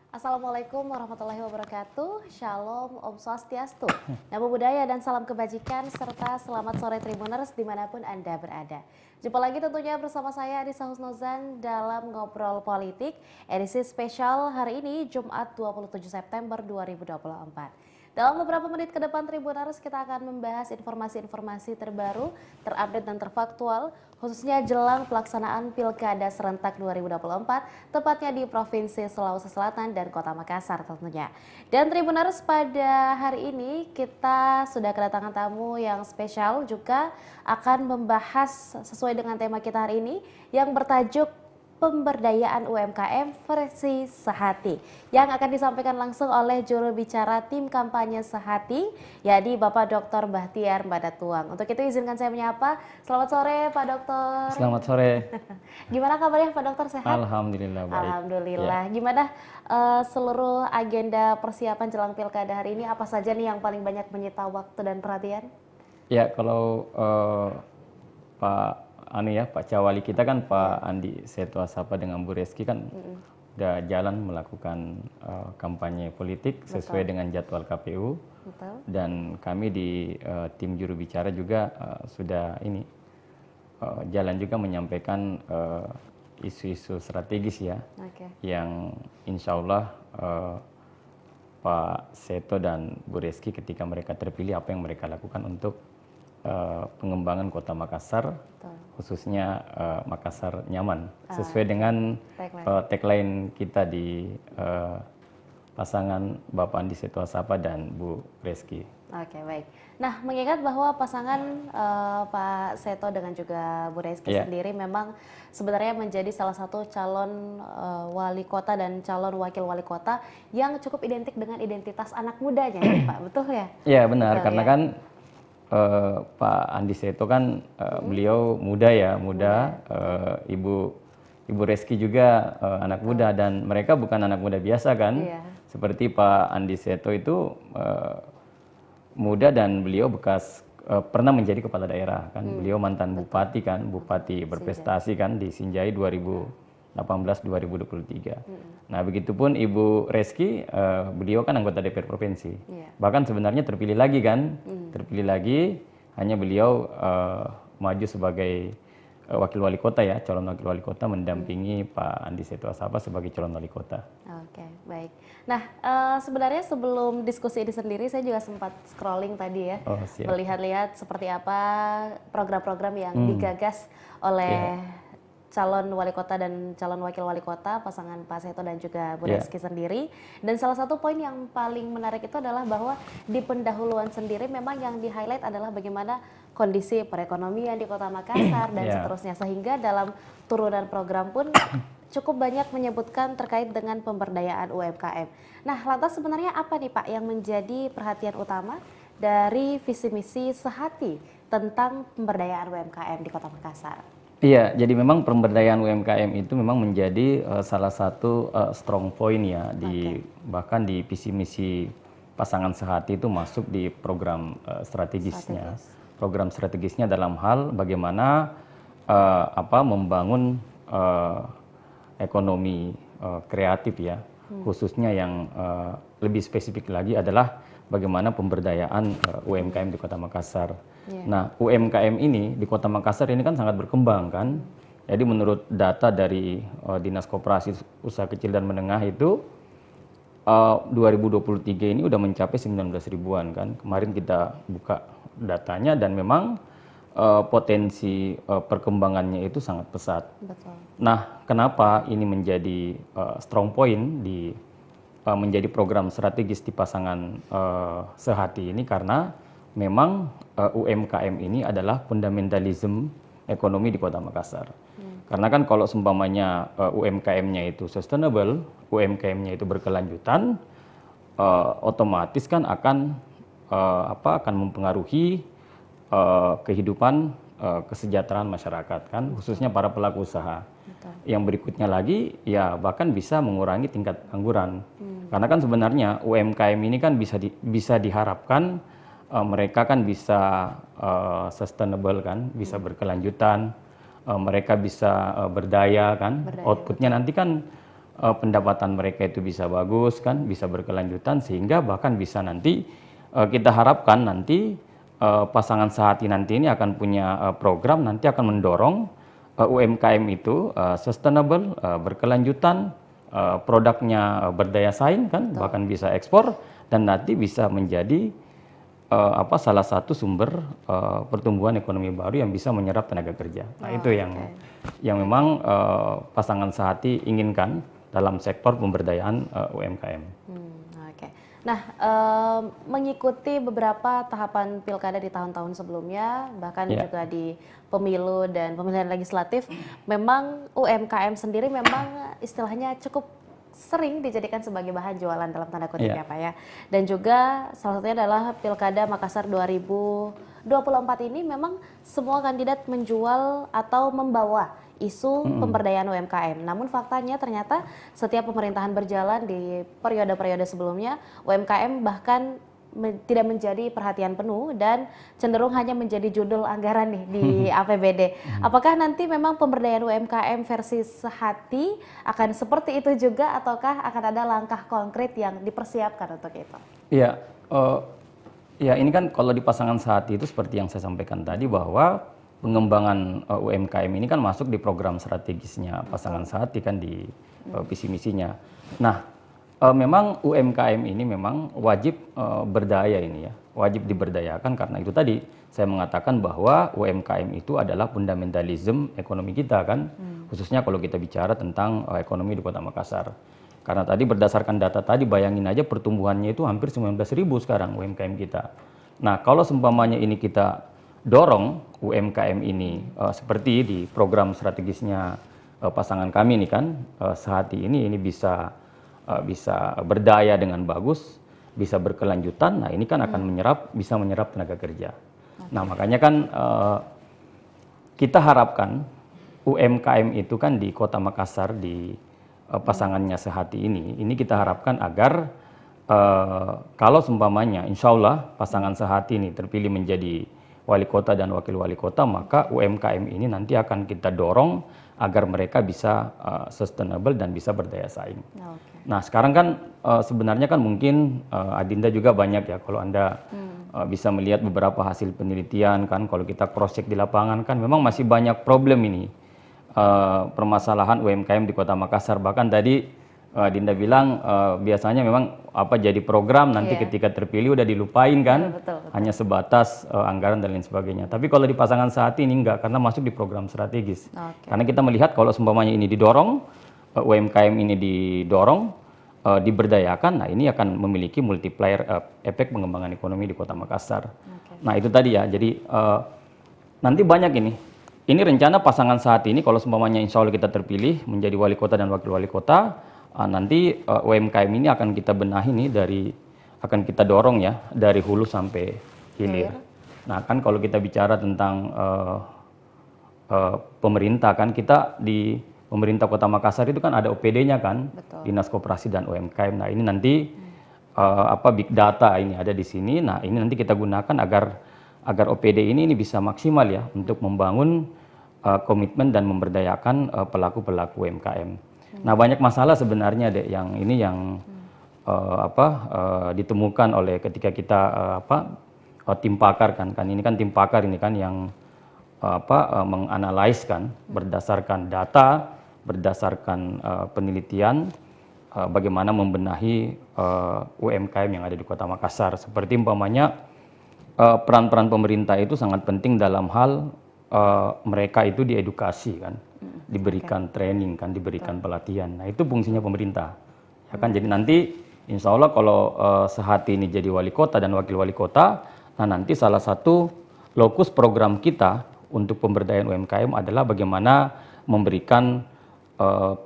Assalamualaikum warahmatullahi wabarakatuh. Shalom, Om Swastiastu. Namo Buddhaya dan salam kebajikan serta selamat sore Tribuners dimanapun Anda berada. Jumpa lagi tentunya bersama saya Anissa Husnuzan dalam Ngobrol Politik edisi spesial hari ini Jumat 27 September 2024. Dalam beberapa menit ke depan Tribuners kita akan membahas informasi-informasi terbaru, terupdate dan terfaktual khususnya jelang pelaksanaan Pilkada serentak 2024 tepatnya di Provinsi Sulawesi Selatan dan Kota Makassar tentunya. Dan Tribuners pada hari ini kita sudah kedatangan tamu yang spesial juga akan membahas sesuai dengan tema kita hari ini yang bertajuk Pemberdayaan UMKM versi Sehati yang akan disampaikan langsung oleh juru bicara tim kampanye Sehati, yakni Bapak Dr. Bahtiar Mbadatuang. Untuk itu izinkan saya menyapa. Selamat sore Pak Dokter. Selamat sore. Gimana kabarnya Pak Dokter, sehat? Alhamdulillah baik. Alhamdulillah. Ya. Gimana seluruh agenda persiapan jelang Pilkada hari ini? Apa saja nih yang paling banyak menyita waktu dan perhatian? Ya kalau Pak Cawali kita kan Pak Andi Setwasapa dengan Bu Reski kan udah jalan melakukan kampanye politik sesuai dengan jadwal KPU. Betul. Dan kami di tim juru bicara juga sudah jalan juga menyampaikan isu-isu strategis ya, yang insya Allah Pak Seto dan Bu Reski ketika mereka terpilih apa yang mereka lakukan untuk pengembangan Kota Makassar, khususnya Makassar nyaman, sesuai dengan tagline kita di pasangan Bapak Andi Setwasapa dan Bu Reski. Oke, baik. Nah, mengingat bahwa pasangan Pak Seto dengan juga Bu Reski sendiri memang sebenarnya menjadi salah satu calon wali kota dan calon wakil wali kota yang cukup identik dengan identitas anak mudanya, ya, Pak. Betul ya? Iya, benar. Betul, karena kan Pak Andi Seto kan beliau muda. Ibu Reski juga anak muda dan mereka bukan anak muda biasa kan. Seperti Pak Andi Seto itu muda dan beliau bekas pernah menjadi kepala daerah kan. Beliau mantan bupati kan, bupati berprestasi kan di Sinjai 2018-2023. Nah, begitupun Ibu Reski, beliau kan anggota DPR provinsi. Bahkan sebenarnya terpilih lagi kan, terpilih lagi, hanya beliau maju sebagai wakil wali kota ya, calon wakil wali kota mendampingi Pak Andi Setwasapa sebagai calon wali kota. Oke, baik. Nah, sebenarnya sebelum diskusi ini sendiri, saya juga sempat scrolling tadi ya, melihat-lihat seperti apa program-program yang digagas oleh calon wali kota dan calon wakil wali kota, pasangan Pak Seto dan juga Bu Reski sendiri. Dan salah satu poin yang paling menarik itu adalah bahwa di pendahuluan sendiri memang yang di-highlight adalah bagaimana kondisi perekonomian di Kota Makassar dan seterusnya. Sehingga dalam turunan program pun cukup banyak menyebutkan terkait dengan pemberdayaan UMKM. Nah, lantas sebenarnya apa nih Pak yang menjadi perhatian utama dari visi misi Sehati tentang pemberdayaan UMKM di Kota Makassar? Iya, jadi memang pemberdayaan UMKM itu memang menjadi salah satu strong point ya bahkan di visi misi pasangan Sehati itu masuk di program strategisnya. Program strategisnya dalam hal bagaimana membangun ekonomi kreatif ya, khususnya yang lebih spesifik lagi adalah bagaimana pemberdayaan UMKM di Kota Makassar. Nah, UMKM ini di Kota Makassar ini kan sangat berkembang kan. Jadi menurut data dari Dinas Koperasi Usaha Kecil dan Menengah itu 2023 ini udah mencapai 19 ribuan kan. Kemarin kita buka datanya dan memang potensi perkembangannya itu sangat pesat. Betul. Nah, kenapa ini menjadi strong point menjadi program strategis di pasangan Sehati ini? Karena memang UMKM ini adalah fundamentalisme ekonomi di Kota Makassar. Karena kan kalau seumpamanya UMKM-nya itu sustainable, UMKM-nya itu berkelanjutan, otomatis kan akan mempengaruhi kehidupan kesejahteraan masyarakat kan, khususnya para pelaku usaha. Yang berikutnya lagi ya bahkan bisa mengurangi tingkat pengangguran. Karena kan sebenarnya UMKM ini kan bisa diharapkan mereka kan bisa sustainable kan, bisa berkelanjutan, mereka bisa berdaya kan, outputnya nanti kan pendapatan mereka itu bisa bagus kan, bisa berkelanjutan, sehingga bahkan bisa nanti kita harapkan nanti pasangan sehati nanti ini akan punya program nanti akan mendorong UMKM itu sustainable, berkelanjutan, produknya berdaya saing kan, bahkan bisa ekspor dan nanti bisa menjadi salah satu sumber pertumbuhan ekonomi baru yang bisa menyerap tenaga kerja. Nah, itu yang memang pasangan sehati inginkan dalam sektor pemberdayaan UMKM. Nah, mengikuti beberapa tahapan pilkada di tahun-tahun sebelumnya, bahkan juga di pemilu dan pemilihan legislatif, memang UMKM sendiri memang istilahnya cukup sering dijadikan sebagai bahan jualan dalam tanda kutip ya Pak ya. Dan juga salah satunya adalah Pilkada Makassar 2024 ini memang semua kandidat menjual atau membawa isu pemberdayaan UMKM. Namun faktanya ternyata setiap pemerintahan berjalan di periode-periode sebelumnya, UMKM bahkan tidak menjadi perhatian penuh dan cenderung hanya menjadi judul anggaran nih di APBD. Apakah nanti memang pemberdayaan UMKM versi sehati akan seperti itu juga, ataukah akan ada langkah konkret yang dipersiapkan untuk itu? Iya, ya ini kan kalau di pasangan sehati itu seperti yang saya sampaikan tadi bahwa pengembangan UMKM ini kan masuk di program strategisnya pasangan sehati kan di visi misinya. Nah, memang UMKM ini memang wajib berdaya ini ya, wajib diberdayakan karena itu tadi saya mengatakan bahwa UMKM itu adalah fundamentalisme ekonomi kita kan, khususnya kalau kita bicara tentang ekonomi di Kota Makassar. Karena tadi berdasarkan data tadi bayangin aja pertumbuhannya itu hampir 19.000 sekarang UMKM kita. Nah, kalau seumpamanya ini kita dorong UMKM ini seperti di program strategisnya pasangan kami ini kan, sehati ini bisa berdaya dengan bagus, bisa berkelanjutan. Nah, ini kan akan bisa menyerap tenaga kerja. Nah, makanya kan kita harapkan UMKM itu kan di Kota Makassar di pasangannya sehati ini kita harapkan agar kalau seumpamanya insya Allah pasangan sehati ini terpilih menjadi wali kota dan wakil wali kota, maka UMKM ini nanti akan kita dorong agar mereka bisa sustainable dan bisa berdaya saing. Nah, sekarang kan sebenarnya kan mungkin Adinda juga banyak ya kalau Anda bisa melihat beberapa hasil penelitian kan, kalau kita cross check di lapangan kan memang masih banyak problem ini permasalahan UMKM di Kota Makassar. Bahkan tadi Dinda bilang biasanya memang jadi program nanti ketika terpilih udah dilupain kan, betul. Hanya sebatas anggaran dan lain sebagainya. Tapi kalau di pasangan saat ini enggak, karena masuk di program strategis. Karena kita melihat kalau seumpamanya ini didorong, UMKM ini didorong, diberdayakan, nah ini akan memiliki multiplier efek pengembangan ekonomi di Kota Makassar. Nah itu tadi ya, jadi nanti banyak ini. Ini rencana pasangan saat ini kalau seumpamanya insya Allah kita terpilih menjadi wali kota dan wakil wali kota, nanti UMKM ini akan kita benahi nih akan kita dorong ya dari hulu sampai hilir. Nah kan kalau kita bicara tentang pemerintah kan, kita di pemerintah Kota Makassar itu kan ada OPD-nya kan, Dinas Koperasi dan UMKM. Nah ini nanti big data ini ada di sini. Nah ini nanti kita gunakan agar OPD ini bisa maksimal ya untuk membangun komitmen dan memberdayakan pelaku-pelaku UMKM. Nah banyak masalah sebenarnya deh yang ditemukan oleh ketika kita tim pakar kan ini kan tim pakar ini kan yang menganalisis kan berdasarkan data, berdasarkan penelitian bagaimana membenahi UMKM yang ada di Kota Makassar. Seperti umpamanya peran-peran pemerintah itu sangat penting dalam hal mereka itu diedukasi kan, diberikan training kan, diberikan pelatihan. Nah itu fungsinya pemerintah. Ya kan, jadi nanti insya Allah kalau sehati ini jadi wali kota dan wakil wali kota, nah nanti salah satu lokus program kita untuk pemberdayaan UMKM adalah bagaimana memberikan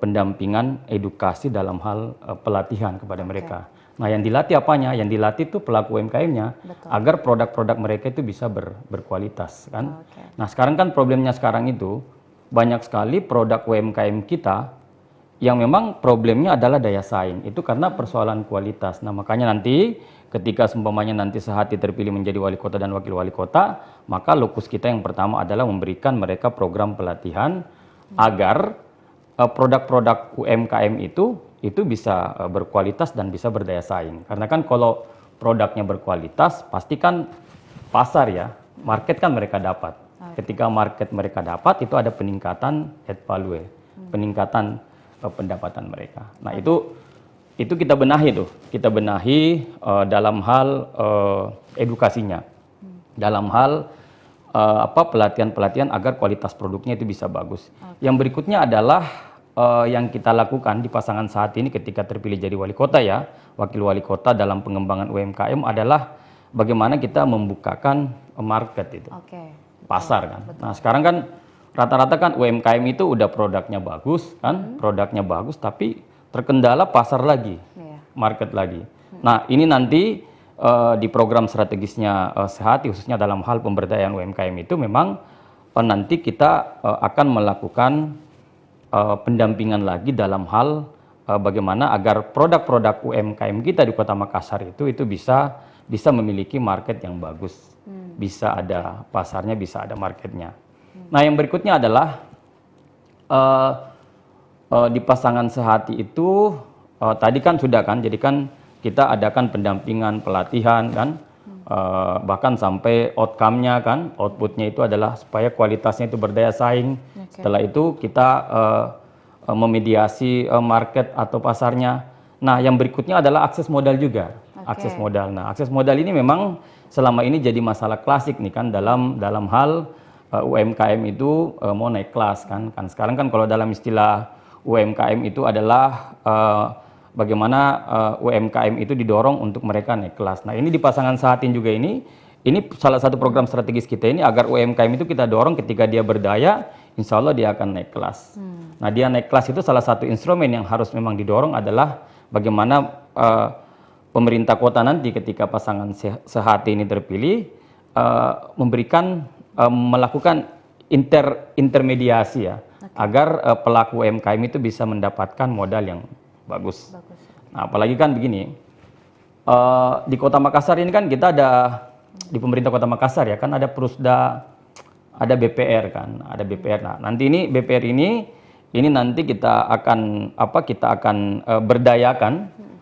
pendampingan edukasi dalam hal pelatihan kepada mereka. Nah yang dilatih apanya? Yang dilatih itu pelaku UMKM-nya agar produk-produk mereka itu bisa berkualitas kan. Nah sekarang kan problemnya sekarang itu banyak sekali produk UMKM kita yang memang problemnya adalah daya saing. Itu karena persoalan kualitas. Nah makanya nanti ketika seumpamanya nanti sehati terpilih menjadi wali kota dan wakil wali kota, maka lokus kita yang pertama adalah memberikan mereka program pelatihan agar produk-produk UMKM itu bisa berkualitas dan bisa berdaya saing. Karena kan kalau produknya berkualitas, pasti kan pasar ya, market kan mereka dapat. Ketika market mereka dapat, itu ada peningkatan add value, peningkatan pendapatan mereka. Nah itu kita benahi tuh, kita benahi dalam hal edukasinya, dalam hal pelatihan-pelatihan agar kualitas produknya itu bisa bagus. Yang berikutnya adalah yang kita lakukan di pasangan saat ini ketika terpilih jadi wali kota ya, wakil wali kota dalam pengembangan UMKM adalah bagaimana kita membukakan market itu, pasar kan. Betul. Nah sekarang kan rata-rata kan UMKM itu udah produknya bagus kan, produknya bagus tapi terkendala pasar lagi, market lagi. Nah ini nanti di program strategisnya Sehati khususnya dalam hal pemberdayaan UMKM itu memang nanti kita akan melakukan pendampingan lagi dalam hal bagaimana agar produk-produk UMKM kita di Kota Makassar itu bisa memiliki market yang bagus, bisa ada pasarnya, bisa ada marketnya. Nah yang berikutnya adalah di pasangan Sehati itu tadi kan sudah kan, jadi kan kita adakan pendampingan, pelatihan kan, bahkan sampai outcome-nya kan, outputnya itu adalah supaya kualitasnya itu berdaya saing. Setelah itu kita memediasi market atau pasarnya. Nah yang berikutnya adalah akses modal juga, akses modal. Nah akses modal ini memang selama ini jadi masalah klasik nih kan dalam hal UMKM itu mau naik kelas kan. Sekarang kan kalau dalam istilah UMKM itu adalah bagaimana UMKM itu didorong untuk mereka naik kelas. Nah ini di pasangan Sahatin juga ini salah satu program strategis kita ini agar UMKM itu kita dorong ketika dia berdaya, insya Allah dia akan naik kelas. Nah dia naik kelas itu salah satu instrumen yang harus memang didorong adalah bagaimana pemerintah kota nanti ketika pasangan Sehati ini terpilih melakukan intermediasi ya, agar pelaku UMKM itu bisa mendapatkan modal yang bagus. Nah, apalagi kan begini, di Kota Makassar ini kan kita ada di pemerintah Kota Makassar ya kan ada Prusda, ada BPR kan, ada BPR. Nah, nanti ini BPR ini nanti kita akan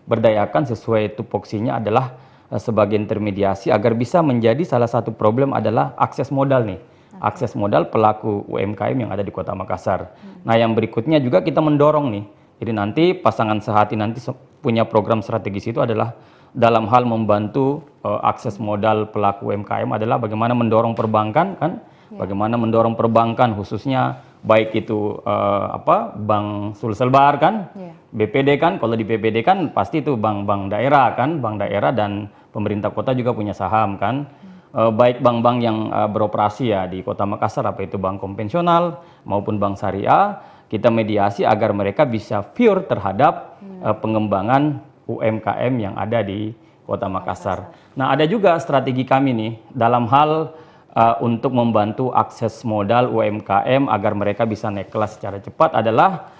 berdayakan sesuai tupoksinya adalah sebagai intermediasi agar bisa menjadi salah satu problem adalah akses modal nih. Akses modal pelaku UMKM yang ada di Kota Makassar. Nah, yang berikutnya juga kita mendorong nih. Jadi nanti pasangan Sehati nanti punya program strategis itu adalah dalam hal membantu akses modal pelaku UMKM adalah bagaimana mendorong perbankan kan, bagaimana mendorong perbankan khususnya baik itu Bank Sulselbar kan, BPD kan, kalau di BPD kan pasti itu bank-bank daerah kan, bank daerah dan pemerintah kota juga punya saham kan. Baik bank-bank yang beroperasi ya di Kota Makassar, apa itu bank konvensional maupun bank syariah, kita mediasi agar mereka bisa pure terhadap pengembangan UMKM yang ada di Kota Makassar. Nah ada juga strategi kami nih dalam hal untuk membantu akses modal UMKM agar mereka bisa naik kelas secara cepat adalah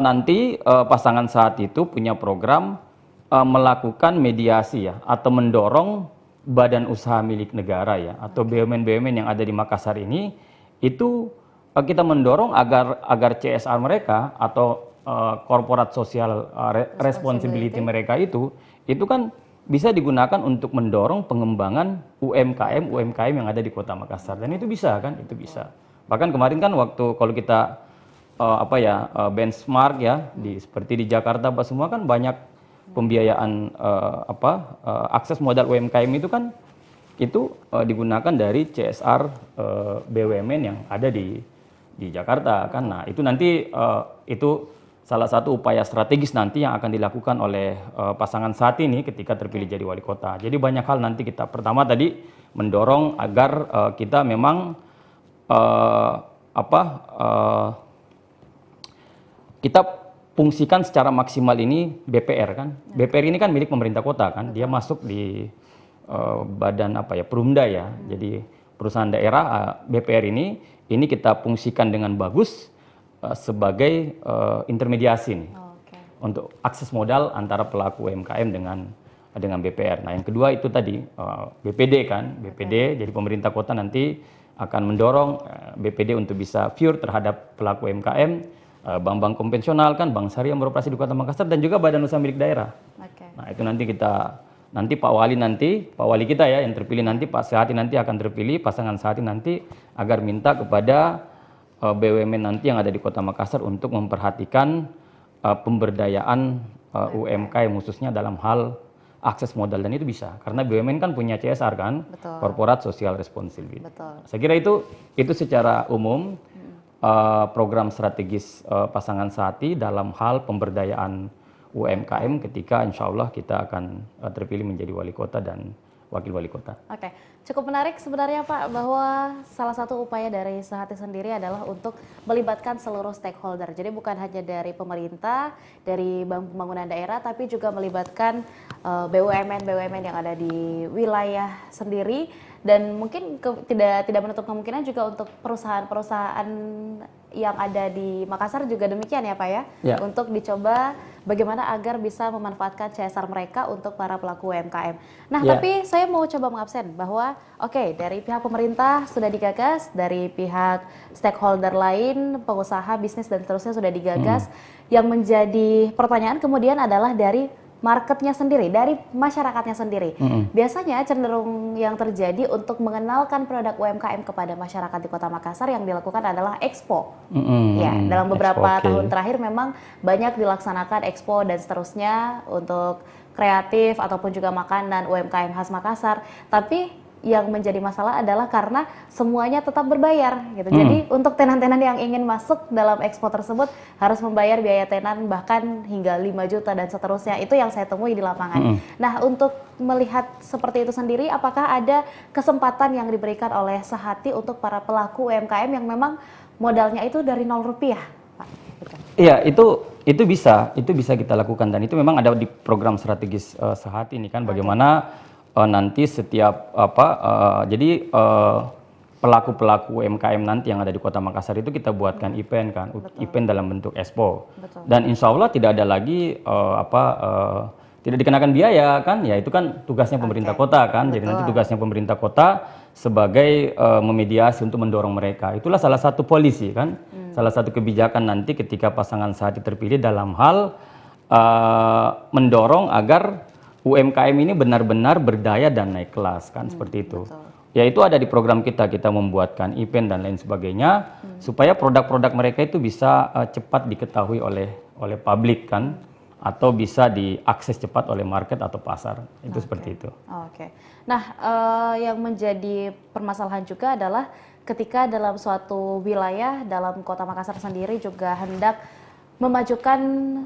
nanti pasangan saat itu punya program melakukan mediasi ya atau mendorong badan usaha milik negara ya atau BUMN-BUMN yang ada di Makassar ini itu kita mendorong agar CSR mereka atau corporate social responsibility mereka itu kan bisa digunakan untuk mendorong pengembangan UMKM yang ada di Kota Makassar dan itu bisa kan, itu bisa. Bahkan kemarin kan waktu kalau kita benchmark ya seperti di Jakarta apa semua kan banyak pembiayaan akses modal UMKM itu kan digunakan dari CSR BUMN yang ada di Jakarta kan. Nah itu nanti itu salah satu upaya strategis nanti yang akan dilakukan oleh pasangan saat ini ketika terpilih jadi wali kota. Jadi banyak hal nanti kita pertama tadi mendorong agar kita memang kita fungsikan secara maksimal ini BPR kan. BPR ini kan milik pemerintah kota kan. Dia masuk di badan Perumda ya. Jadi perusahaan daerah BPR ini kita fungsikan dengan bagus sebagai intermediasi nih. Untuk akses modal antara pelaku UMKM dengan BPR. Nah, yang kedua itu tadi BPD kan. BPD jadi pemerintah kota nanti akan mendorong BPD untuk bisa pure terhadap pelaku UMKM bank-bank konvensional kan, bank syariah yang beroperasi di Kota Makassar dan juga badan usaha milik daerah. Oke. Nah, itu nanti Pak Wali kita ya yang terpilih nanti, Pak Sehati nanti akan terpilih, pasangan Sehati nanti agar minta kepada BUMN nanti yang ada di Kota Makassar untuk memperhatikan pemberdayaan UMKM khususnya dalam hal akses modal, dan itu bisa karena BUMN kan punya CSR kan, Betul. Corporate Social Responsibility. Betul. Saya kira itu secara umum program strategis pasangan Sehati dalam hal pemberdayaan UMKM ketika insya Allah kita akan terpilih menjadi wali kota dan wakil wali kota. Oke, cukup menarik sebenarnya Pak, bahwa salah satu upaya dari Sehati sendiri adalah untuk melibatkan seluruh stakeholder. Jadi bukan hanya dari pemerintah, dari Bank Pembangunan Daerah, tapi juga melibatkan BUMN yang ada di wilayah sendiri, dan mungkin tidak menutup kemungkinan juga untuk perusahaan-perusahaan yang ada di Makassar juga demikian ya Pak ya, untuk dicoba bagaimana agar bisa memanfaatkan CSR mereka untuk para pelaku UMKM. Nah, tapi saya mau coba mengabsen bahwa dari pihak pemerintah sudah digagas, dari pihak stakeholder lain, pengusaha, bisnis dan seterusnya sudah digagas. Yang menjadi pertanyaan kemudian adalah dari marketnya sendiri, dari masyarakatnya sendiri. Biasanya cenderung yang terjadi untuk mengenalkan produk UMKM kepada masyarakat di Kota Makassar yang dilakukan adalah expo. Ya, dalam beberapa tahun terakhir memang banyak dilaksanakan expo dan seterusnya untuk kreatif ataupun juga makanan UMKM khas Makassar. Tapi yang menjadi masalah adalah karena semuanya tetap berbayar gitu. Jadi untuk tenan-tenan yang ingin masuk dalam expo tersebut harus membayar biaya tenan bahkan hingga 5 juta dan seterusnya. Itu yang saya temui di lapangan. Nah, untuk melihat seperti itu sendiri, apakah ada kesempatan yang diberikan oleh Sehati untuk para pelaku UMKM yang memang modalnya itu dari 0 rupiah, Pak? Iya, itu bisa kita lakukan, dan itu memang ada di program strategis Sehati ini kan, bagaimana nanti setiap jadi pelaku-pelaku UMKM nanti yang ada di Kota Makassar itu kita buatkan event kan, event dalam bentuk expo. Dan insya Allah tidak ada lagi tidak dikenakan biaya kan, ya itu kan tugasnya pemerintah kota kan. Jadi nanti tugasnya pemerintah kota sebagai memediasi untuk mendorong mereka. Itulah salah satu polisi kan, salah satu kebijakan nanti ketika pasangan Sehati terpilih dalam hal mendorong agar UMKM ini benar-benar berdaya dan naik kelas kan, seperti itu. Ya itu ada di program kita membuatkan event dan lain sebagainya supaya produk-produk mereka itu bisa cepat diketahui oleh publik kan, atau bisa diakses cepat oleh market atau pasar. Itu seperti itu. Nah, yang menjadi permasalahan juga adalah ketika dalam suatu wilayah dalam Kota Makassar sendiri juga hendak memajukan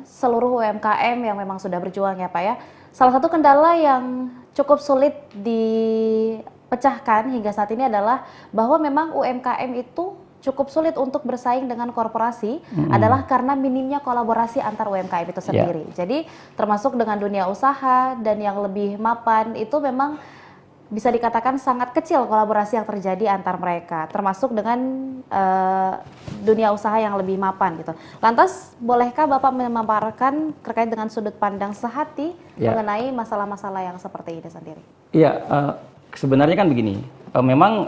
seluruh UMKM yang memang sudah berjuang ya Pak ya. Salah satu kendala yang cukup sulit dipecahkan hingga saat ini adalah bahwa memang UMKM itu cukup sulit untuk bersaing dengan korporasi adalah karena minimnya kolaborasi antar UMKM itu sendiri. Jadi termasuk dengan dunia usaha dan yang lebih mapan itu memang bisa dikatakan sangat kecil kolaborasi yang terjadi antar mereka, termasuk dengan dunia usaha yang lebih mapan gitu. Lantas, bolehkah Bapak memaparkan terkait dengan sudut pandang Sehati mengenai masalah-masalah yang seperti ini sendiri? Iya, sebenarnya kan begini, memang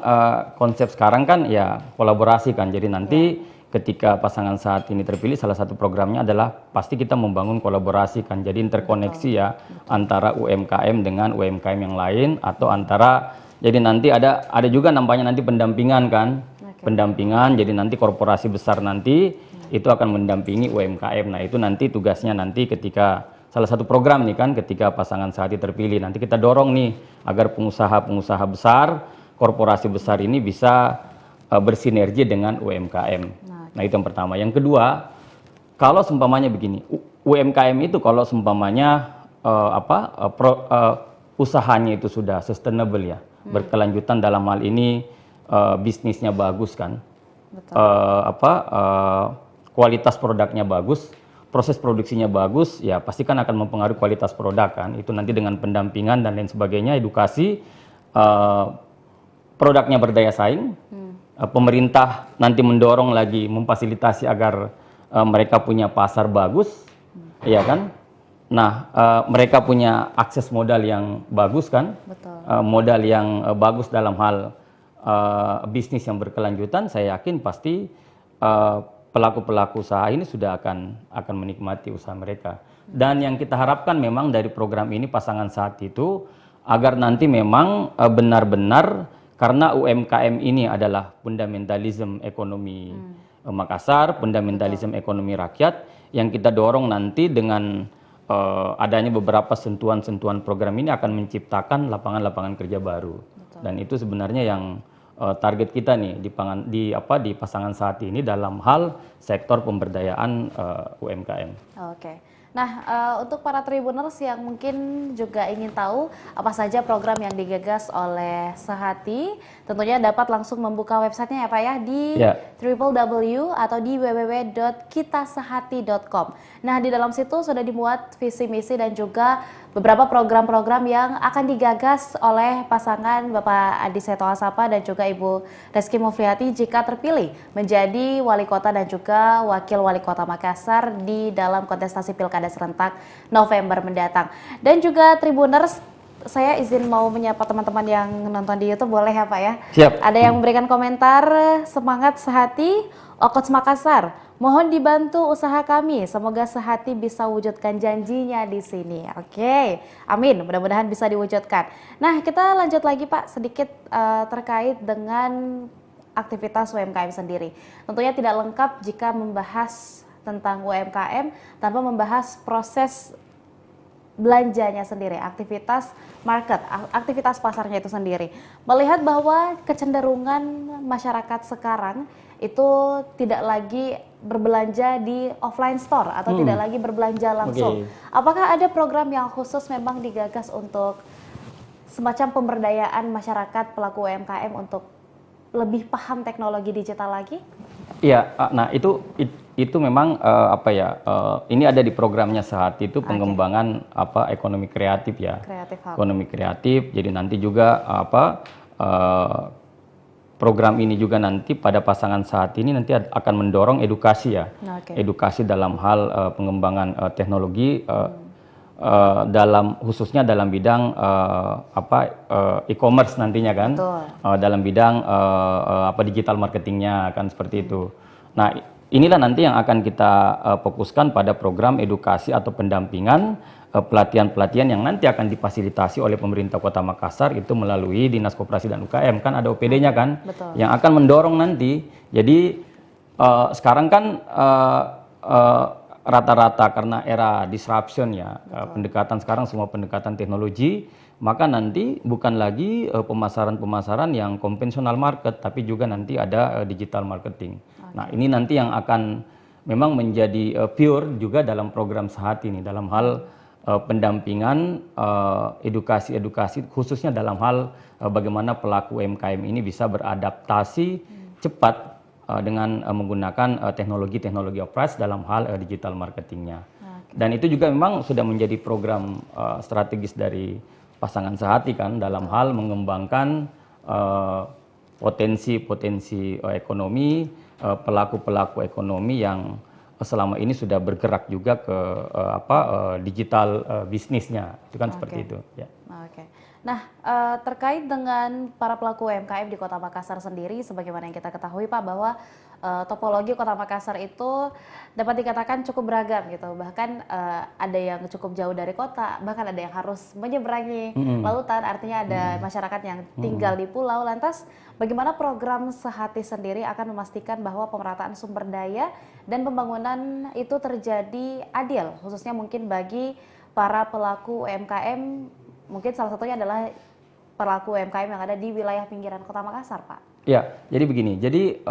konsep sekarang kan ya kolaborasi kan, jadi nanti ketika pasangan Sehati ini terpilih, salah satu programnya adalah pasti kita membangun kolaborasi kan, jadi interkoneksi ya antara UMKM dengan UMKM yang lain, atau antara, jadi nanti ada juga namanya nanti pendampingan kan, pendampingan, jadi nanti korporasi besar nanti itu akan mendampingi UMKM. Nah itu nanti tugasnya nanti ketika salah satu program nih kan, ketika pasangan Sehati terpilih, nanti kita dorong nih agar pengusaha-pengusaha besar, korporasi besar ini bisa bersinergi dengan UMKM. Nah itu yang pertama. Yang kedua, kalau seumpamanya begini, UMKM itu kalau seumpamanya usahanya itu sudah sustainable ya, berkelanjutan dalam hal ini bisnisnya bagus kan, kualitas produknya bagus, proses produksinya bagus, ya pasti kan akan mempengaruhi kualitas produk kan. Itu nanti dengan pendampingan dan lain sebagainya, edukasi, produknya berdaya saing. Pemerintah nanti mendorong lagi, memfasilitasi agar mereka punya pasar bagus, ya kan? Nah, mereka punya akses modal yang bagus kan? Modal yang bagus dalam hal bisnis yang berkelanjutan. Saya yakin pasti pelaku-pelaku usaha ini sudah akan menikmati usaha mereka. Dan yang kita harapkan memang dari program ini pasangan saat itu agar nanti memang benar-benar, karena UMKM ini adalah fundamentalisme ekonomi Makassar, fundamentalisme ekonomi rakyat, yang kita dorong nanti dengan adanya beberapa sentuhan-sentuhan program ini akan menciptakan lapangan-lapangan kerja baru. Dan itu sebenarnya yang target kita nih di pasangan saat ini dalam hal sektor pemberdayaan UMKM. Oke. Nah, untuk para Tribuners yang mungkin juga ingin tahu apa saja program yang digagas oleh Sehati, tentunya dapat langsung membuka websitenya ya Pak ya di www atau di www.kitasehati.com. Nah, di dalam situ sudah dimuat visi misi dan juga beberapa program-program yang akan digagas oleh pasangan Bapak Adi Seto Asapa dan juga Ibu Reski Mufliati jika terpilih menjadi wali kota dan juga wakil wali kota Makassar di dalam kontestasi Pilkada serentak November mendatang. Dan juga Tribuners, saya izin mau menyapa teman-teman yang nonton di YouTube, boleh ya Pak ya? Siap. Ada yang memberikan komentar, semangat Sehati, Okots Makassar. Mohon dibantu usaha kami, semoga Sehati bisa wujudkan janjinya di sini. Oke, amin, mudah-mudahan bisa diwujudkan. Nah, kita lanjut lagi Pak, sedikit terkait dengan aktivitas UMKM sendiri. Tentunya tidak lengkap jika membahas tentang UMKM tanpa membahas proses belanjanya sendiri, aktivitas market, aktivitas pasarnya itu sendiri. Melihat bahwa kecenderungan masyarakat sekarang itu tidak lagi berbelanja di offline store atau tidak lagi berbelanja langsung. Apakah ada program yang khusus memang digagas untuk semacam pemberdayaan masyarakat pelaku UMKM untuk lebih paham teknologi digital lagi? Iya, nah itu memang ini ada di programnya Sehati itu pengembangan ekonomi kreatif ya. Ekonomi kreatif. Jadi nanti juga program ini juga nanti pada pasangan saat ini nanti akan mendorong edukasi ya. Edukasi dalam hal pengembangan teknologi khususnya dalam bidang e-commerce nantinya kan. Dalam bidang digital marketingnya kan seperti itu. Nah, inilah nanti yang akan kita fokuskan pada program edukasi atau pendampingan pelatihan-pelatihan yang nanti akan difasilitasi oleh pemerintah Kota Makassar itu melalui Dinas Koperasi dan UKM kan ada OPD-nya kan. Yang akan mendorong nanti. Jadi sekarang kan rata-rata karena era disruption ya, pendekatan sekarang semua pendekatan teknologi, maka nanti bukan lagi pemasaran-pemasaran yang konvensional market, tapi juga nanti ada digital marketing. Nah, ini nanti yang akan memang menjadi pure juga dalam program Sehati ini, dalam hal pendampingan, edukasi-edukasi khususnya dalam hal bagaimana pelaku UMKM ini bisa beradaptasi cepat dengan menggunakan teknologi-teknologi operasi dalam hal digital marketingnya. Dan itu juga memang sudah menjadi program strategis dari pasangan Sehati kan dalam hal mengembangkan potensi-potensi ekonomi, pelaku-pelaku ekonomi yang selama ini sudah bergerak juga ke digital bisnisnya, itu kan seperti itu. Ya. Nah, terkait dengan para pelaku UMKM di Kota Makassar sendiri, sebagaimana yang kita ketahui Pak bahwa topologi Kota Makassar itu dapat dikatakan cukup beragam gitu. Bahkan ada yang cukup jauh dari kota, bahkan ada yang harus menyeberangi lautan, artinya ada masyarakat yang tinggal di pulau. Lantas bagaimana program Sehati sendiri akan memastikan bahwa pemerataan sumber daya dan pembangunan itu terjadi adil, khususnya mungkin bagi para pelaku UMKM, mungkin salah satunya adalah pelaku UMKM yang ada di wilayah pinggiran Kota Makassar, Pak? Ya, jadi begini, jadi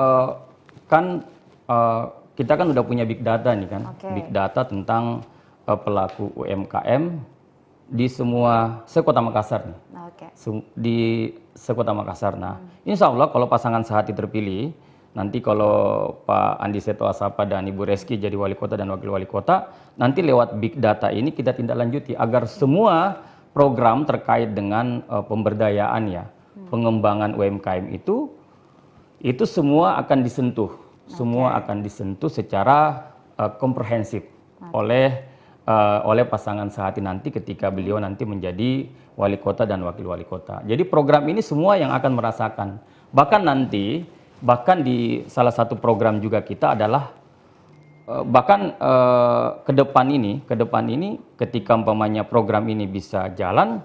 kita kan udah punya big data nih kan, big data tentang pelaku UMKM di semua sekota Makassar nih, di sekota Makassar. Nah, insya Allah kalau pasangan Sehati terpilih, nanti kalau Pak Andi Seto Asapa dan Ibu Reski jadi wali kota dan wakil wali kota, nanti lewat big data ini kita tindak lanjuti agar semua program terkait dengan pemberdayaan ya, pengembangan UMKM itu semua akan disentuh, semua akan disentuh secara komprehensif oleh pasangan Sehati nanti ketika beliau nanti menjadi wali kota dan wakil wali kota. Jadi program ini semua yang akan merasakan. Bahkan di salah satu program juga kita adalah bahkan ke depan ini ketika umpamanya program ini bisa jalan,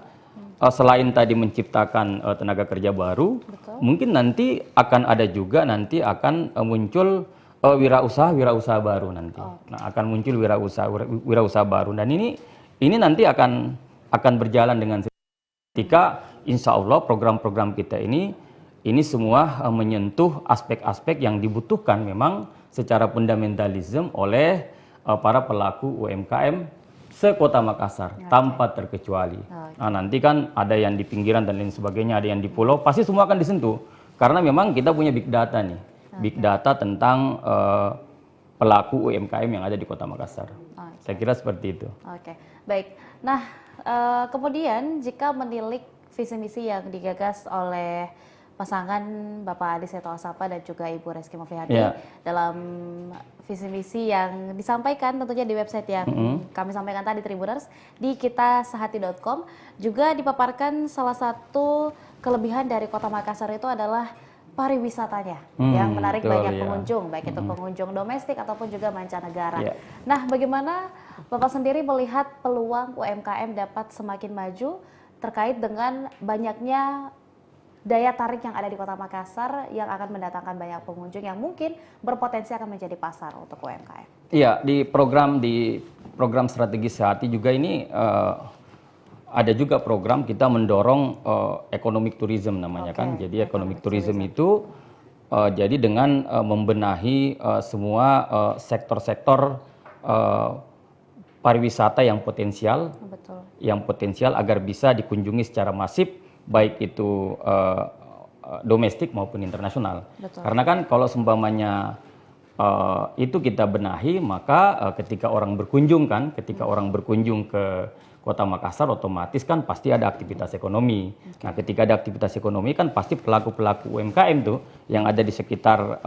selain tadi menciptakan tenaga kerja baru, Betul. mungkin nanti akan ada juga muncul wirausaha baru nanti. Nah, akan muncul wirausaha baru, dan ini nanti akan berjalan dengan ketika insya Allah program-program kita ini semua menyentuh aspek-aspek yang dibutuhkan memang secara fundamentalisme oleh para pelaku UMKM se-Kota Makassar tanpa terkecuali. Nah, nanti kan ada yang di pinggiran dan lain sebagainya, ada yang di pulau, pasti semua akan disentuh karena memang kita punya big data nih, big data tentang pelaku UMKM yang ada di Kota Makassar. Saya kira seperti itu. Oke, baik. Nah, kemudian jika menilik visi misi yang digagas oleh pasangan Bapak Adi Seto Asapa dan juga Ibu Reski Mufiati dalam visi misi yang disampaikan tentunya di website yang kami sampaikan tadi Tribuners di kitasehati.com, juga dipaparkan salah satu kelebihan dari Kota Makassar itu adalah pariwisatanya yang menarik banyak pengunjung, baik itu pengunjung domestik ataupun juga mancanegara. Nah, bagaimana Bapak sendiri melihat peluang UMKM dapat semakin maju terkait dengan banyaknya daya tarik yang ada di Kota Makassar yang akan mendatangkan banyak pengunjung yang mungkin berpotensi akan menjadi pasar untuk UMKM? Iya, di program strategi Sehati juga ini ada juga program kita mendorong economic tourism namanya kan. Jadi economic tourism itu jadi dengan membenahi semua sektor-sektor pariwisata yang potensial, agar bisa dikunjungi secara masif, baik itu domestik maupun internasional. Karena kan kalau seumpamanya itu kita benahi, maka ketika orang berkunjung ke Kota Makassar, otomatis kan pasti ada aktivitas ekonomi. Nah, ketika ada aktivitas ekonomi kan pasti pelaku-pelaku UMKM tuh yang ada di sekitar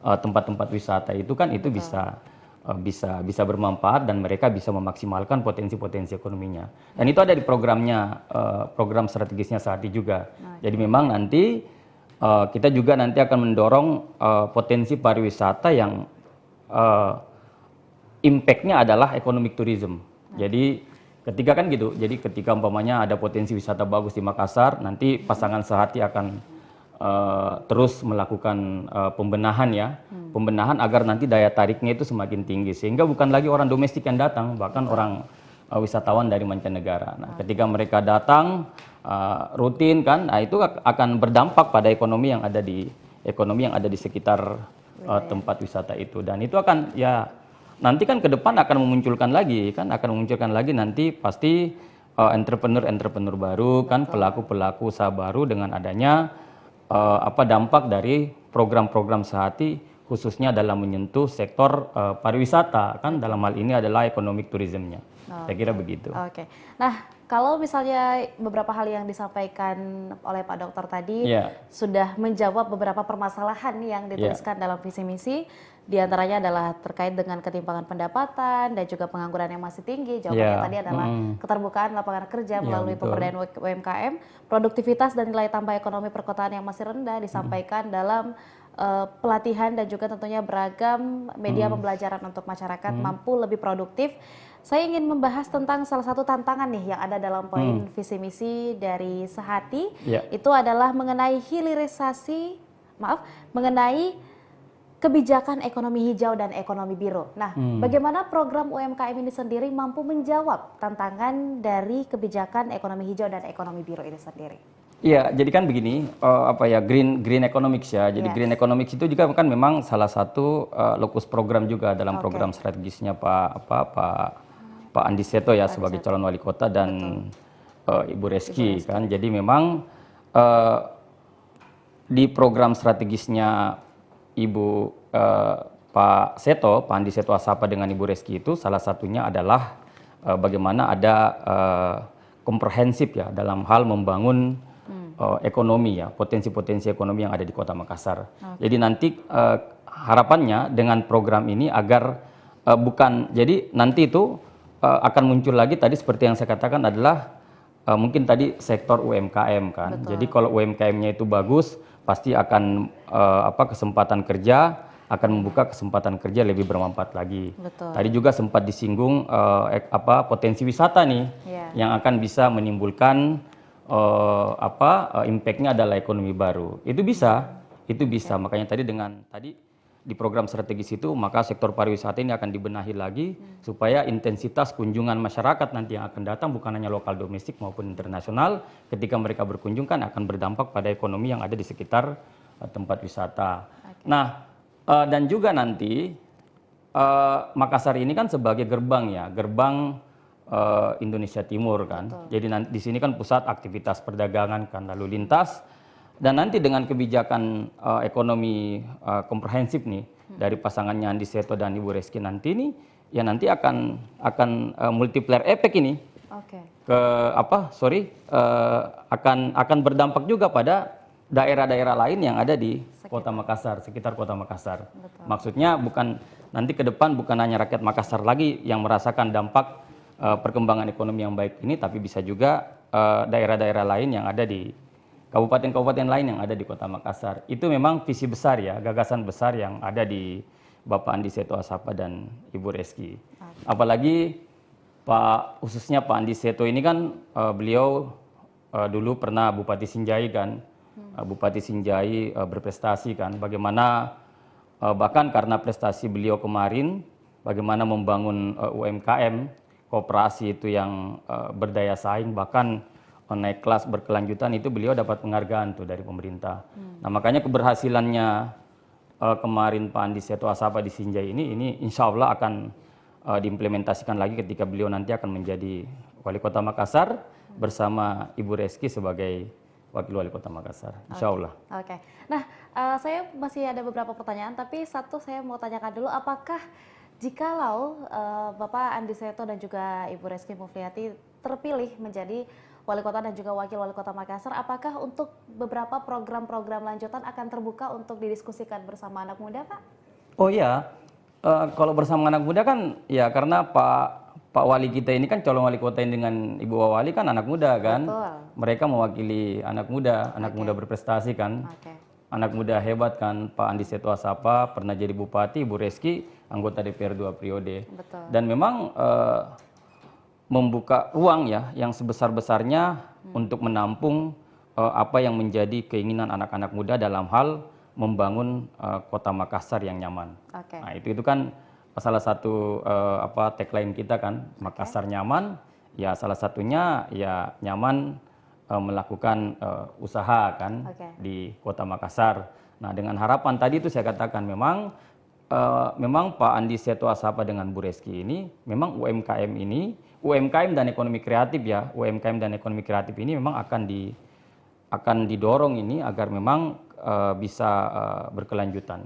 tempat-tempat wisata itu kan itu bisa bermanfaat dan mereka bisa memaksimalkan potensi-potensi ekonominya. Dan itu ada di program strategisnya Sehati juga. Jadi memang nanti kita juga nanti akan mendorong potensi pariwisata yang impact-nya adalah economic tourism. Jadi ketika umpamanya ada potensi wisata bagus di Makassar, nanti pasangan Sehati akan terus melakukan pembenahan agar nanti daya tariknya itu semakin tinggi, sehingga bukan lagi orang domestik yang datang, bahkan orang wisatawan dari mancanegara. Nah, ketika mereka datang rutin kan, nah itu akan berdampak pada ekonomi yang ada di sekitar tempat wisata itu, dan itu akan nanti kan ke depan akan memunculkan lagi nanti pasti entrepreneur baru kan, pelaku usaha baru dengan adanya dampak dari program-program Sehati khususnya dalam menyentuh sektor pariwisata kan, dalam hal ini adalah economic tourism-nya. Saya kira begitu. Oke. Nah, kalau misalnya beberapa hal yang disampaikan oleh Pak Dokter tadi sudah menjawab beberapa permasalahan yang dituliskan dalam visi misi, diantaranya adalah terkait dengan ketimpangan pendapatan dan juga pengangguran yang masih tinggi. Jawabannya tadi adalah keterbukaan lapangan kerja melalui pemberdayaan UMKM, produktivitas dan nilai tambah ekonomi perkotaan yang masih rendah disampaikan dalam pelatihan dan juga tentunya beragam media pembelajaran untuk masyarakat mampu lebih produktif. Saya ingin membahas tentang salah satu tantangan nih yang ada dalam poin visi misi dari Sehati, itu adalah mengenai mengenai kebijakan ekonomi hijau dan ekonomi biru. Nah, bagaimana program UMKM ini sendiri mampu menjawab tantangan dari kebijakan ekonomi hijau dan ekonomi biru ini sendiri? Iya, jadi kan begini, green economics ya. Jadi green economics itu juga kan memang salah satu lokus program juga dalam program strategisnya Pak Andi Seto ya sebagai calon wali kota dan Ibu Reski kan. Jadi memang di program strategisnya Pak Andi Seto Asapa dengan Ibu Reski itu salah satunya adalah bagaimana ada komprehensif ya dalam hal membangun ekonomi ya, potensi-potensi ekonomi yang ada di Kota Makassar. Jadi nanti harapannya dengan program ini agar jadi nanti itu akan muncul lagi tadi seperti yang saya katakan adalah mungkin tadi sektor UMKM kan. Jadi kalau UMKM-nya itu bagus, pasti akan kesempatan kerja akan membuka kesempatan kerja lebih bermanfaat lagi. Betul. Tadi juga sempat disinggung potensi wisata nih yang akan bisa menimbulkan impact-nya adalah ekonomi baru. Itu bisa. Makanya tadi di program strategis itu maka sektor pariwisata ini akan dibenahi lagi supaya intensitas kunjungan masyarakat nanti yang akan datang bukan hanya lokal domestik maupun internasional, ketika mereka berkunjung kan akan berdampak pada ekonomi yang ada di sekitar tempat wisata. Nah, dan juga nanti Makassar ini kan sebagai gerbang Indonesia Timur kan. Betul. Jadi di sini kan pusat aktivitas perdagangan kan, lalu lintas. Dan nanti dengan kebijakan ekonomi komprehensif nih dari pasangannya Andi Seto dan Ibu Reski nanti nih, ya nanti akan multiplier effect ini. Akan berdampak juga pada daerah-daerah lain yang ada di Kota Makassar, sekitar Kota Makassar. Betul. Maksudnya nanti ke depan bukan hanya rakyat Makassar lagi yang merasakan dampak perkembangan ekonomi yang baik ini, tapi bisa juga daerah-daerah lain yang ada di kabupaten-kabupaten lain yang ada di Kota Makassar. Itu memang visi besar ya, gagasan besar yang ada di Bapak Andi Seto Asapa dan Ibu Reski. Apalagi khususnya Pak Andi Seto ini kan beliau dulu pernah Bupati Sinjai kan. Bupati Sinjai berprestasi kan. Bagaimana bahkan karena prestasi beliau kemarin, bagaimana membangun UMKM, koperasi itu yang berdaya saing, bahkan naik kelas berkelanjutan, itu beliau dapat penghargaan tuh dari pemerintah. Nah makanya keberhasilannya kemarin Pak Andi Seto Asapa di Sinjai ini insya Allah akan diimplementasikan lagi ketika beliau nanti akan menjadi Wali Kota Makassar bersama Ibu Reski sebagai Wakil Wali Kota Makassar, insya Allah. Oke. Nah saya masih ada beberapa pertanyaan, tapi satu saya mau tanyakan dulu, apakah jikalau Bapak Andi Seto dan juga Ibu Reski Mufliati terpilih menjadi Wali Kota dan juga Wakil Wali Kota Makassar, apakah untuk beberapa program-program lanjutan akan terbuka untuk didiskusikan bersama anak muda, Pak? Oh iya, kalau bersama anak muda kan ya karena Pak Wali kita ini kan calon Wali Kota ini dengan Ibu Wali kan anak muda kan. Betul. Mereka mewakili anak muda berprestasi kan. Anak muda hebat kan, Pak Andi Seto Asapa pernah jadi Bupati, Ibu Reski anggota DPR 2 periode. Betul. Dan memang membuka ruang ya yang sebesar-besarnya untuk menampung apa yang menjadi keinginan anak-anak muda dalam hal membangun Kota Makassar yang nyaman. Nah, itu kan salah satu tagline kita kan, Makassar nyaman, ya salah satunya ya nyaman melakukan usaha kan di Kota Makassar. Nah, dengan harapan tadi itu saya katakan memang Pak Andi Seto Asapa dengan Bu Reski ini memang UMKM dan ekonomi kreatif ya, UMKM dan ekonomi kreatif ini memang akan didorong ini agar memang bisa berkelanjutan,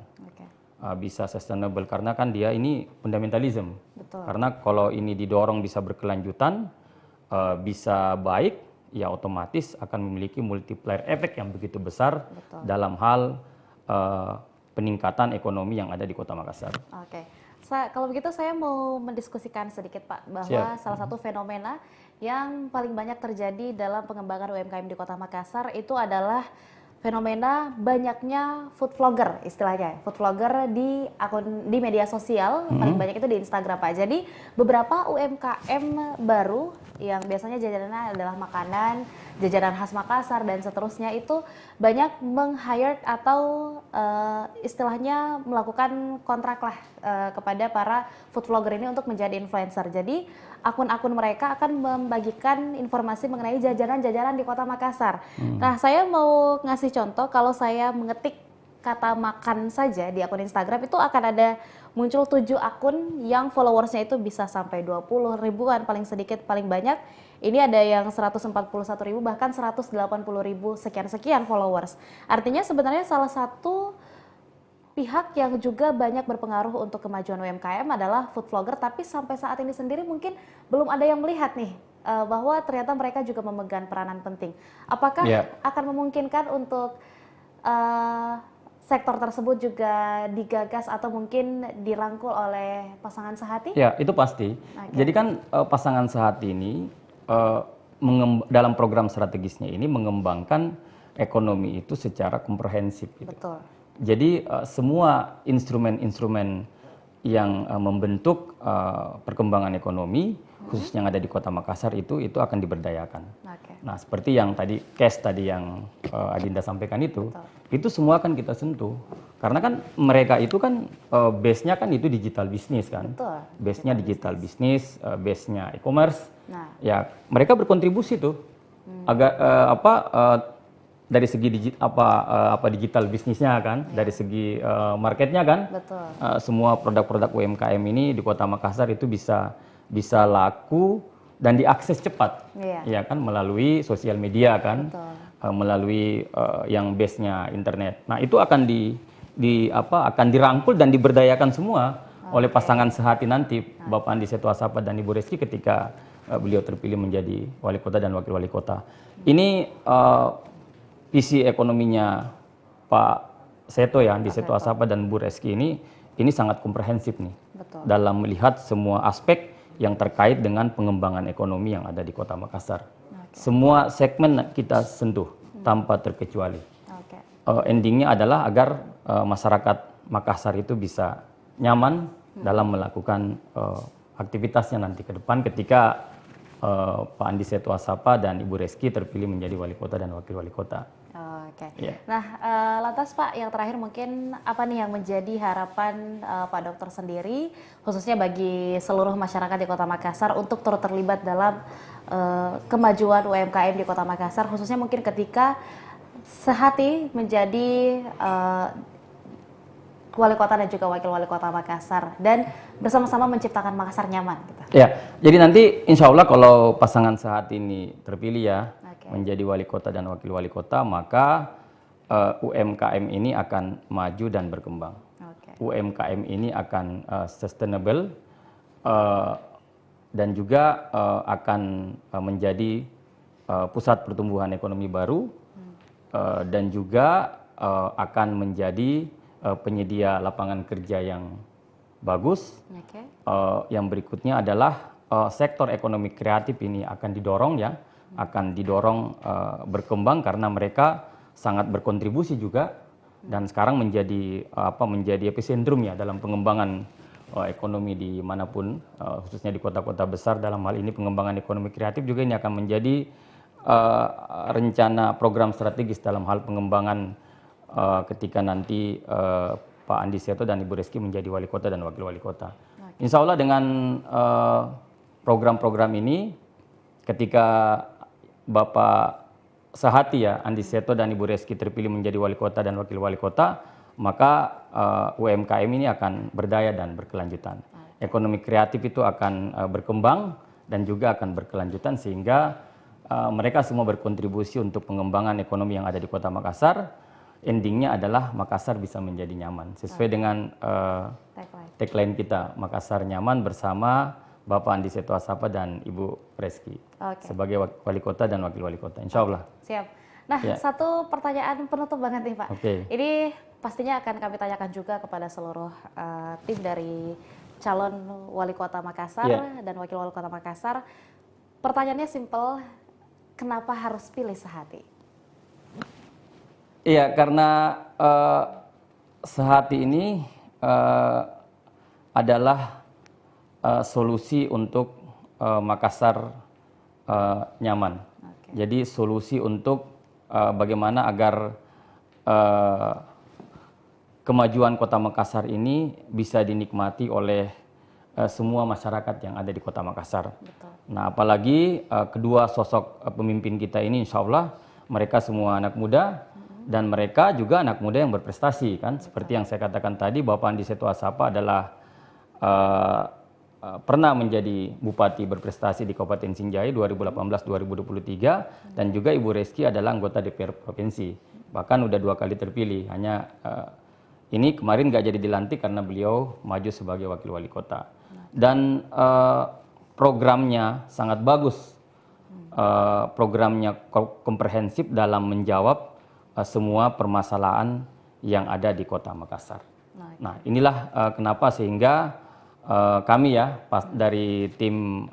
bisa sustainable, karena kan dia ini fundamentalism. Betul. Karena kalau ini didorong bisa berkelanjutan, bisa baik, ya otomatis akan memiliki multiplier effect yang begitu besar. Betul. Dalam hal peningkatan ekonomi yang ada di Kota Makassar. Kalau begitu saya mau mendiskusikan sedikit Pak, bahwa salah satu fenomena yang paling banyak terjadi dalam pengembangan UMKM di Kota Makassar itu adalah fenomena banyaknya food vlogger, istilahnya food vlogger di media sosial, paling banyak itu di Instagram Pak. Jadi beberapa UMKM baru yang biasanya jajanannya adalah makanan, jajanan khas Makassar dan seterusnya, itu banyak meng-hire atau istilahnya melakukan kontrak lah kepada para food vlogger ini untuk menjadi influencer. Jadi akun-akun mereka akan membagikan informasi mengenai jajanan-jajanan di Kota Makassar. Nah, saya mau ngasih contoh, kalau saya mengetik kata makan saja di akun Instagram itu akan ada muncul 7 akun yang followersnya itu bisa sampai 20 ribuan, paling sedikit paling banyak. Ini ada yang 141 ribu bahkan 180 ribu sekian-sekian followers. Artinya sebenarnya salah satu pihak yang juga banyak berpengaruh untuk kemajuan UMKM adalah food vlogger, tapi sampai saat ini sendiri mungkin belum ada yang melihat nih bahwa ternyata mereka juga memegang peranan penting. Apakah akan memungkinkan untuk sektor tersebut juga digagas atau mungkin dirangkul oleh pasangan sehati? Ya, itu pasti. Jadi kan pasangan sehati ini dalam program strategisnya ini mengembangkan ekonomi itu secara komprehensif. Gitu. Betul. Jadi semua instrumen-instrumen yang membentuk perkembangan ekonomi khususnya yang ada di Kota Makassar itu akan diberdayakan. Oke. Nah, seperti yang tadi cash tadi yang Adinda sampaikan itu semua kan kita sentuh. Karena kan mereka itu kan base-nya kan itu digital bisnis kan. Betul. Base-nya digital bisnis, base-nya e-commerce. Nah, Ya, mereka berkontribusi tuh. Agak dari segi digital bisnisnya kan, dari segi marketnya kan. betul. Semua produk-produk UMKM ini di Kota Makassar itu bisa laku dan diakses cepat, Iya. ya kan, melalui sosial media kan, Betul. melalui yang base-nya internet. Nah, itu akan akan dirangkul dan diberdayakan semua oleh pasangan sehati nanti, Bapak Andi Setu Asapa dan Ibu Reski ketika beliau terpilih menjadi wali kota dan wakil wali kota. Ini visi ekonominya Pak Seto ya, Andi Setu Asapa dan Bu Reski ini sangat komprehensif nih Betul. dalam melihat semua aspek yang terkait dengan pengembangan ekonomi yang ada di Kota Makassar. Semua segmen kita sentuh tanpa terkecuali. Oke. Endingnya adalah agar masyarakat Makassar itu bisa nyaman dalam melakukan aktivitasnya nanti ke depan ketika Pak Andi Setu Asapa dan Ibu Reski terpilih menjadi wali kota dan wakil wali kota. Oke. Iya. Nah, lantas Pak, yang terakhir mungkin apa nih yang menjadi harapan Pak Dokter sendiri, khususnya bagi seluruh masyarakat di Kota Makassar untuk turut terlibat dalam kemajuan UMKM di Kota Makassar, khususnya mungkin ketika sehati menjadi wali kota dan juga wakil wali kota Makassar dan bersama-sama menciptakan Makassar nyaman. Gitu. Ya, jadi nanti insya Allah kalau pasangan sehati ini terpilih ya, menjadi wali kota dan wakil wali kota, maka UMKM ini akan maju dan berkembang. UMKM ini akan sustainable dan juga akan menjadi pusat pertumbuhan ekonomi baru dan juga akan menjadi penyedia lapangan kerja yang bagus. Yang berikutnya adalah sektor ekonomi kreatif ini akan didorong ya, akan didorong berkembang karena mereka sangat berkontribusi juga dan sekarang menjadi epicentrum ya dalam pengembangan ekonomi di manapun, khususnya di kota-kota besar. Dalam hal ini pengembangan ekonomi kreatif juga ini akan menjadi rencana program strategis dalam hal pengembangan ketika nanti Pak Andi Seto dan Ibu Reski menjadi wali kota dan wakil wali kota. Insya Allah dengan program-program ini ketika Bapak sehati ya Andi Seto dan Ibu Reski terpilih menjadi wali kota dan wakil wali kota, maka UMKM ini akan berdaya dan berkelanjutan. Ekonomi kreatif itu akan berkembang dan juga akan berkelanjutan sehingga mereka semua berkontribusi untuk pengembangan ekonomi yang ada di Kota Makassar. Endingnya adalah Makassar bisa menjadi nyaman sesuai dengan tagline kita, Makassar nyaman bersama Bapak Andi Setu Asapa dan Ibu Reski sebagai wali kota dan wakil wali kota, insya Allah. Siap. Nah, satu pertanyaan penutup banget nih Pak. Ini pastinya akan kami tanyakan juga kepada seluruh tim dari calon wali kota Makassar dan wakil wali kota Makassar. Pertanyaannya simpel, kenapa harus pilih Sehati? Iya, karena Sehati ini adalah solusi untuk Makassar nyaman. Jadi solusi untuk bagaimana agar kemajuan Kota Makassar ini bisa dinikmati oleh semua masyarakat yang ada di Kota Makassar. Nah, apalagi kedua sosok pemimpin kita ini, insya Allah mereka semua anak muda dan mereka juga anak muda yang berprestasi kan. Seperti yang saya katakan tadi, Bapak Andi Setu Asapa adalah pernah menjadi bupati berprestasi di Kabupaten Sinjai 2018-2023 dan juga Ibu Reski adalah anggota DPR provinsi, bahkan udah 2 kali terpilih. Hanya ini kemarin nggak jadi dilantik karena beliau maju sebagai wakil wali kota dan programnya sangat bagus, programnya komprehensif dalam menjawab semua permasalahan yang ada di Kota Makassar. Nah, inilah kenapa sehingga kami ya dari tim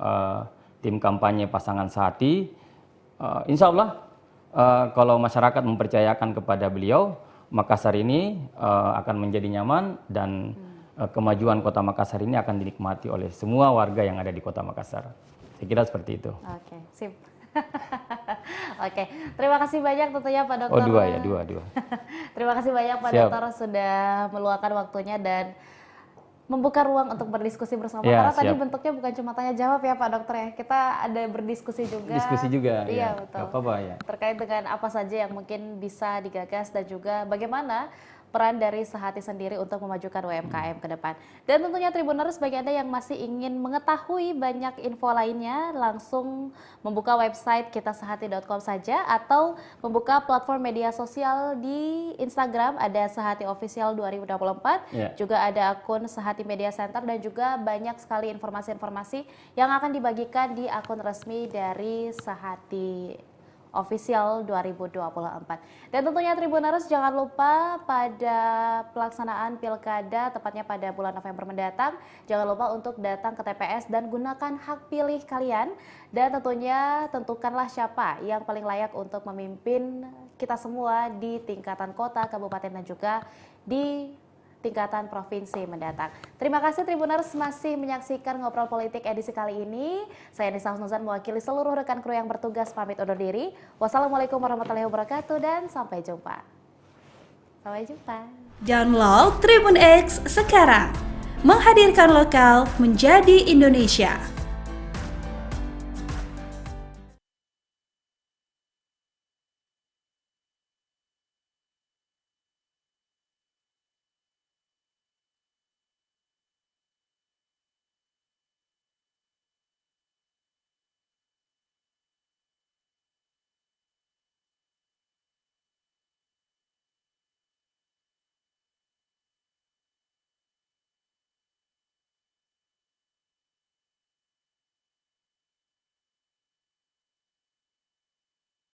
kampanye pasangan Sehati, insya Allah kalau masyarakat mempercayakan kepada beliau, Makassar ini akan menjadi nyaman dan kemajuan Kota Makassar ini akan dinikmati oleh semua warga yang ada di Kota Makassar. Saya kira seperti itu. Oke, sip. Oke, terima kasih banyak tentunya Pak Dokter. Oh, dua. Terima kasih banyak Pak Siap. Dokter sudah meluangkan waktunya dan membuka ruang untuk berdiskusi bersama. Ya, Karena tadi siap. bentuknya bukan cuma tanya jawab ya Pak Dokter ya. Kita ada berdiskusi juga. Diskusi juga, Iya, ya. betul. Gak apa-apa ya. Terkait dengan apa saja yang mungkin bisa digagas dan juga bagaimana peran dari Sehati sendiri untuk memajukan UMKM ke depan. Dan tentunya Tribuners, bagi Anda yang masih ingin mengetahui banyak info lainnya, langsung membuka website kitasehati.com saja atau membuka platform media sosial di Instagram, ada Sehati Official 2024, Ya. juga ada akun Sehati Media Center dan juga banyak sekali informasi-informasi yang akan dibagikan di akun resmi dari Sehati Official 2024. Dan tentunya Tribuners, jangan lupa pada pelaksanaan pilkada tepatnya pada bulan November mendatang, jangan lupa untuk datang ke TPS dan gunakan hak pilih kalian, dan tentunya tentukanlah siapa yang paling layak untuk memimpin kita semua di tingkatan kota, kabupaten dan juga di tingkatan provinsi mendatang. Terima kasih Tribuners masih menyaksikan Ngobrol Politik edisi kali ini. Saya Nisa Husnuzan mewakili seluruh rekan kru yang bertugas pamit undur diri. Wassalamualaikum warahmatullahi wabarakatuh dan sampai jumpa. Sampai jumpa. Download Tribun X sekarang. Menghadirkan lokal menjadi Indonesia.